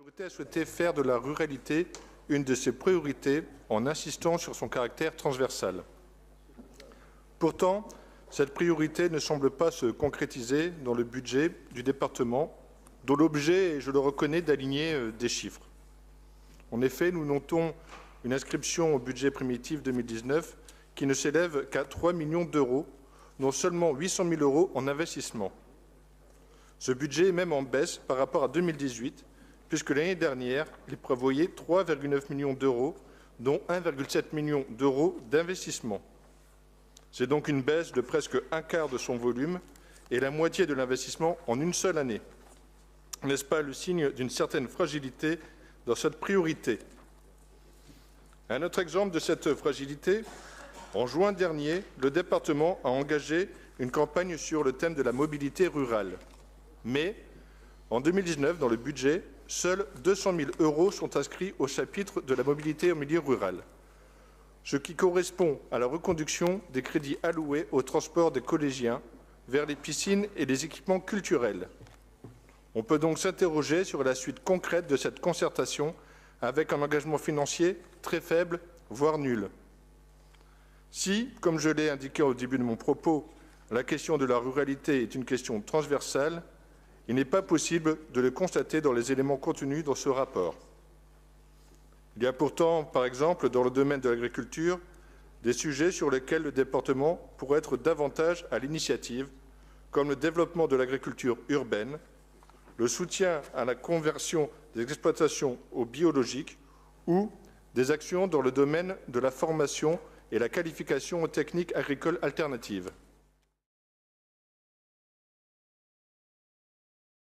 majorité a souhaité faire de la ruralité une de ses priorités en insistant sur son caractère transversal. Pourtant, cette priorité ne semble pas se concrétiser dans le budget du département, dont l'objet est, je le reconnais, d'aligner des chiffres. En effet, nous notons une inscription au budget primitif 2019 qui ne s'élève qu'à 3 millions d'euros, dont seulement 800 000 euros en investissement. Ce budget est même en baisse par rapport à 2018, puisque l'année dernière, il prévoyait 3,9 millions d'euros, dont 1,7 million d'euros d'investissement. C'est donc une baisse de presque un quart de son volume et la moitié de l'investissement en une seule année. N'est-ce pas le signe d'une certaine fragilité dans cette priorité? Un autre exemple de cette fragilité, en juin dernier, le département a engagé une campagne sur le thème de la mobilité rurale. Mais, en 2019, dans le budget, seuls 200 000 euros sont inscrits au chapitre de la mobilité en milieu rural, ce qui correspond à la reconduction des crédits alloués au transport des collégiens vers les piscines et les équipements culturels. On peut donc s'interroger sur la suite concrète de cette concertation avec un engagement financier très faible, voire nul. Si, comme je l'ai indiqué au début de mon propos, la question de la ruralité est une question transversale, il n'est pas possible de le constater dans les éléments contenus dans ce rapport. Il y a pourtant, par exemple, dans le domaine de l'agriculture, des sujets sur lesquels le département pourrait être davantage à l'initiative, comme le développement de l'agriculture urbaine, le soutien à la conversion des exploitations au biologique ou des actions dans le domaine de la formation et la qualification aux techniques agricoles alternatives.